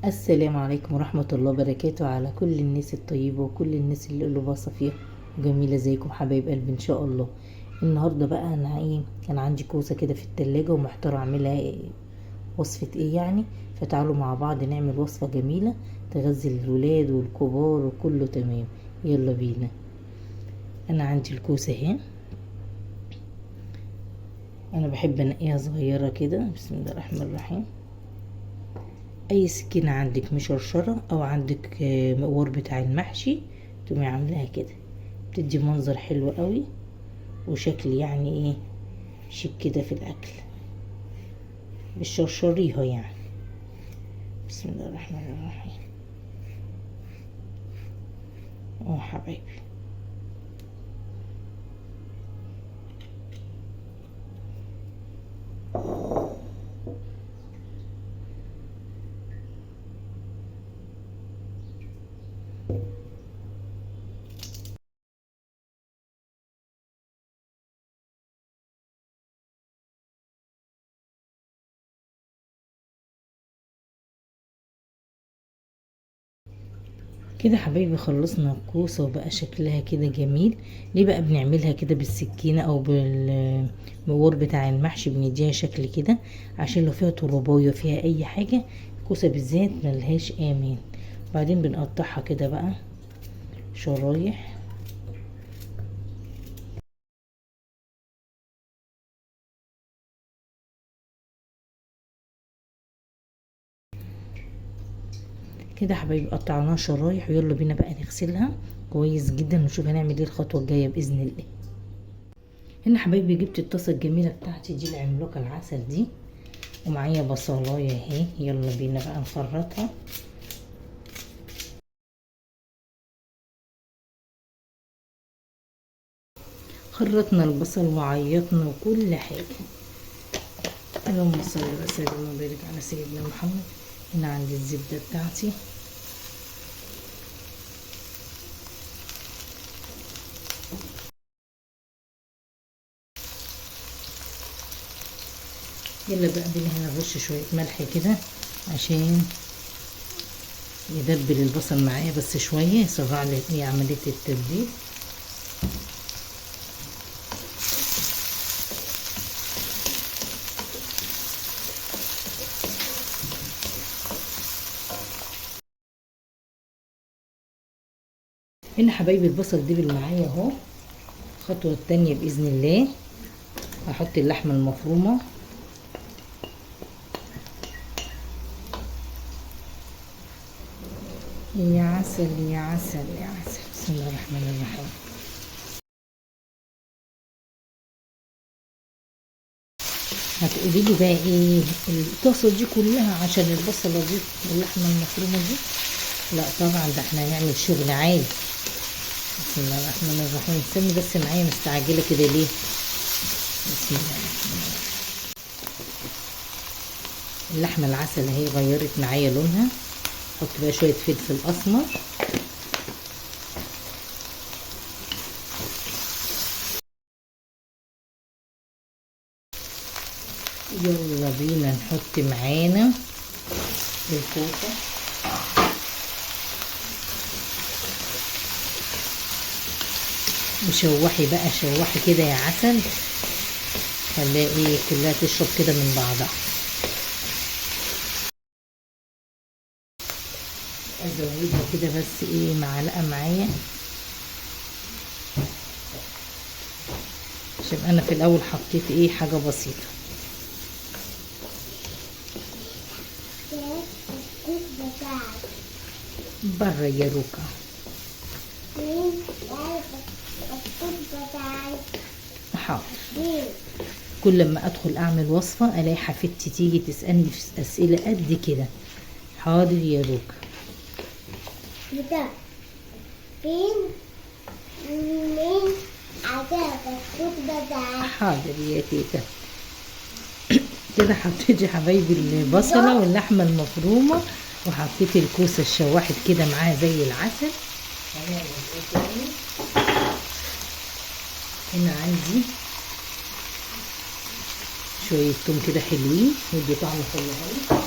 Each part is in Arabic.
السلام عليكم ورحمة الله وبركاته على كل الناس الطيبة وكل الناس اللي قلوبها صفية وجميلة زيكم حبايب قلبي ان شاء الله. النهاردة بقى انا كان عندي كوسة كده في التلاجة ومحتارة اعملها وصفة ايه يعني. فتعالوا مع بعض نعمل وصفة جميلة تغذي الولاد والكبار وكله تمام. يلا بينا. انا عندي الكوسة اهي، انا بحب انقيها صغيرة كده. بسم الله الرحمن الرحيم. اي سكينة عندك مشرشرة او عندك مقور بتاع المحشي تقومي عاملاها كده، بتدي منظر حلو قوي وشكل يعني ايه شيك كده في الاكل، بالشرشريها يعني. بسم الله الرحمن الرحيم. حبايبي، كده حبايبي خلصنا الكوسة وبقى شكلها كده جميل. ليه بقى بنعملها كده بالسكينة او بالمقور بتاع المحشي؟ بنديها شكل كده عشان لو فيها ترابايه فيها اي حاجة، الكوسة بالذات ملهاش امان. بعدين بنقطعها كده بقى شرايح. كده حبايبي قطعناها شرايح ويلا بينا بقى نغسلها كويس جدا ونشوف هنعمل ايه الخطوه الجايه باذن الله. هنا حبايبي جبت الطاسه الجميله بتاعتي دي العملاقه العسل دي، ومعايا بصلايه اهي. يلا بينا بقى نخرطها. خرطنا البصل وعيطنا وكل حاجه. اللهم صل وسلم وبارك على سيدنا محمد. هنا عندي الزبده بتاعتي، يلا بقى بينا هنا نرش شويه ملح كده عشان يدبل البصل معايا بس شويه، يسرع لي ايه عمليه التتبيل. هنا حبايبي البصل دبل معايا اهو. الخطوه التانية باذن الله هحط اللحمه المفرومه. يا عسل يا عسل يا عسل. بسم الله الرحمن الرحيم. هتقولي لي بقى ايه الطاسه دي كلها عشان البصله دي واللحمه المفرومه دي؟ لا طبعا، ده احنا هنعمل شغل عالي. بسم الله الرحمن الرحيم. استني بس معايا مستعجله كده ليه؟ بسم الله الرحمن الرحيم. اللحمه العسل اهي غيرت معايا لونها. احط بقى شويه فلفل اسمر، يلا بينا نحط معانا الكوسه. وشوحي بقى شوحي كده يا عسل، خليها ايه كلها تشرب كده من بعضها. ازودها كده بس ايه معلقه معايا، عشان انا في الاول حطيت ايه حاجه بسيطه. بره يا روكا. حاضر. كل ما ادخل اعمل وصفه الاقي حفيدتي تيجي تسالني في اسئله قد كده. حاضر يا روكا. مين حاضر يا تيتا. كده حطيت يا حبايبي البصله واللحمه المفرومه، وحطيت الكوسه اتشوحت كده معاها زي العسل. هنا عندي شويه توم كده حلوين يدي طعم حلو قوي.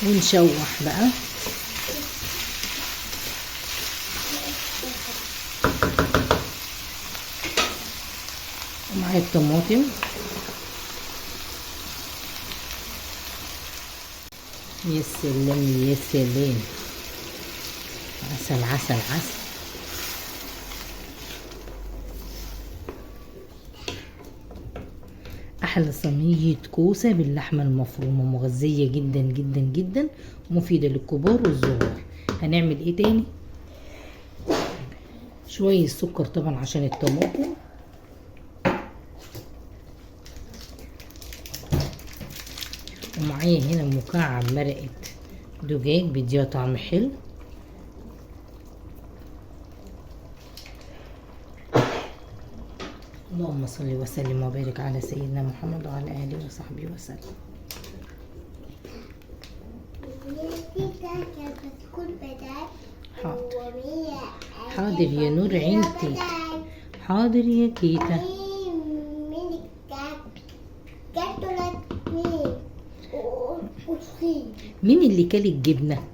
ونشوح بقى. ومعايا الطماطم، يا سلام يا سلام، عسل عسل عسل. احلى صينية كوسة باللحمة المفرومة، مغذية جدا جدا جدا ومفيدة للكبار والصغار. هنعمل ايه تاني؟ شوية سكر طبعا عشان الطماطم، ومعايا هنا مكعب مرقة دجاج بيديها طعم حلو. اللهم صل وسلم وبارك على سيدنا محمد وعلى اله وصحبه وسلم. حاضر حاضر يا نور عين تيتا، حاضر يا تيتا. مين اللي كل الجبنة؟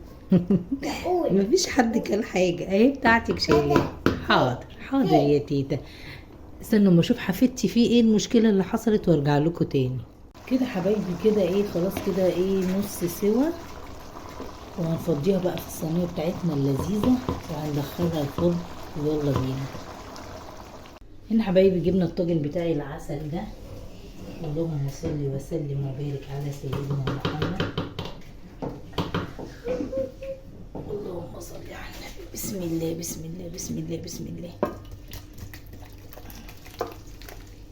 مفيش حد كل حاجة، اهي بتاعتك شايلها. حاضر حاضر يا تيتا. استنوا ما اشوف حفيدتي فيه ايه المشكلة اللي حصلت وارجع لكم تاني. كده حبايبي كده ايه، خلاص كده ايه، نص سوا. وهنفضيها بقى في الصينية بتاعتنا اللذيذة وهندخلها الفرن ويلا بينا. هنا حبايبي جبنا الطاجن بتاعي العسل ده. اللهم صل وسلم وبارك على سيدنا محمد. اللهم صل على النبي. بسم الله بسم الله بسم الله بسم الله.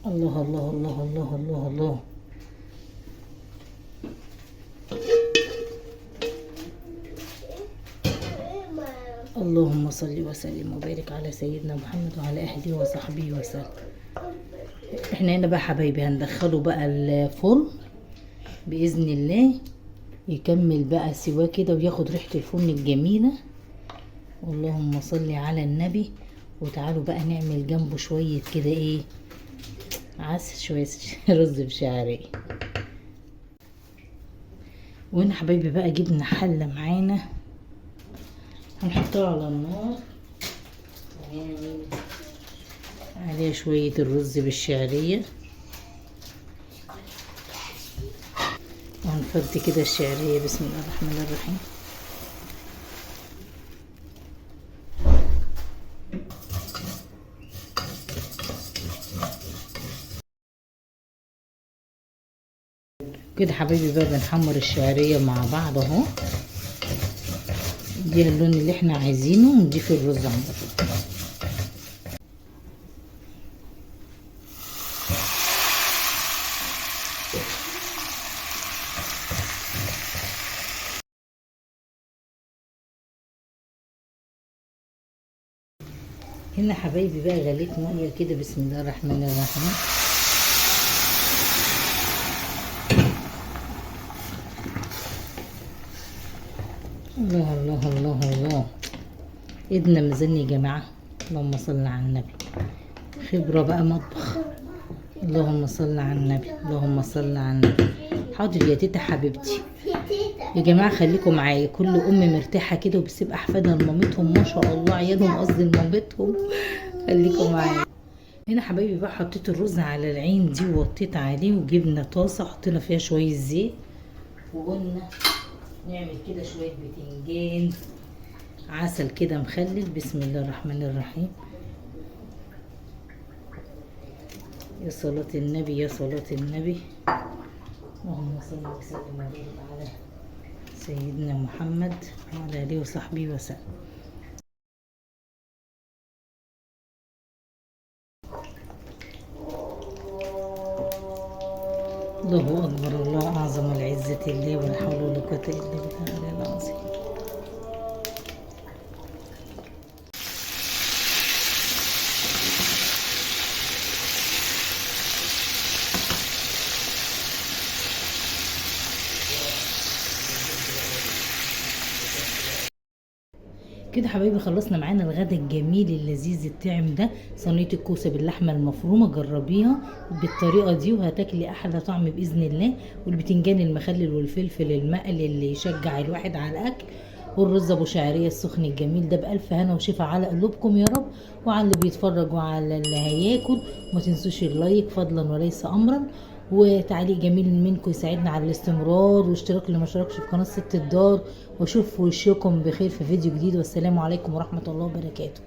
الله الله الله الله الله الله. اللهم صل وسلم وبارك على سيدنا محمد وعلى اهله وصحبه وسلم. احنا هنا بقى حبايبي هندخله بقى الفرن باذن الله، يكمل بقى سواه كده وياخد ريحه الفرن الجميله. اللهم صل على النبي. وتعالوا بقى نعمل جنبه شويه كده ايه، عسل، شويه رز بشعريه. وهنا حبايبي بقى جبنا حله معانا هنحطها على النار، ونعمل عليها شوية الرز بالشعرية، وهنفضي كده الشعرية. بسم الله الرحمن الرحيم. كده حبايبي بقى بنحمر الشعرية مع بعض اهو، دي اللون اللي احنا عايزينه، ونضيف الرز على بعض. هنا حبايبي بقى غليت ميه كده. بسم الله الرحمن الرحيم. الله الله الله الله. ايدنا ميزان يا جماعه. اللهم صل على النبي. خبره بقى مطبخ. اللهم صل على النبي. اللهم صل على النبي. حاضر يا تيتا حبيبتي. يا جماعه خليكم معايا، كل ام مرتاحه كده وبتسيب احفادها لمامتهم، ما شاء الله، عيالهم قصدي لمامتهم. خليكم معايا. هنا حبايبي بقى حطيت الرز على العين دي ووطيت عليه، وجبنا طاسه حطينا فيها شويه زيت، وقلنا نعمل كده شويه بتنجان عسل كده مخلل. بسم الله الرحمن الرحيم. يا صلاة النبي يا صلاة النبي. اللهم صل وسلم وبارك على سيدنا محمد وعلى اله وصحبه وسلم. الله اكبر، الله اعظم، العزة الله، ولا حول ولا قوة الا بالله العظيم. كده حبايبي خلصنا معانا الغدا الجميل اللذيذ الطعم ده، صينيه الكوسه باللحمه المفرومه. جربيها بالطريقه دي وهتاكلي احلى طعم باذن الله. والبتنجان المخلل والفلفل المقلي اللي يشجع الواحد على الاكل، والرز ابو شعريه السخن الجميل ده بالف هنا وشفا على قلوبكم يا رب، وعلى اللي بيتفرج وعلى اللي هياكل. وما تنسوش اللايك فضلا وليس امرا، وتعليق جميل منكم يساعدنا على الاستمرار، واشتراك اللي ما اشتركش في قناه ست الدار. واشوف وشكم بخير في فيديو جديد، والسلام عليكم ورحمه الله وبركاته.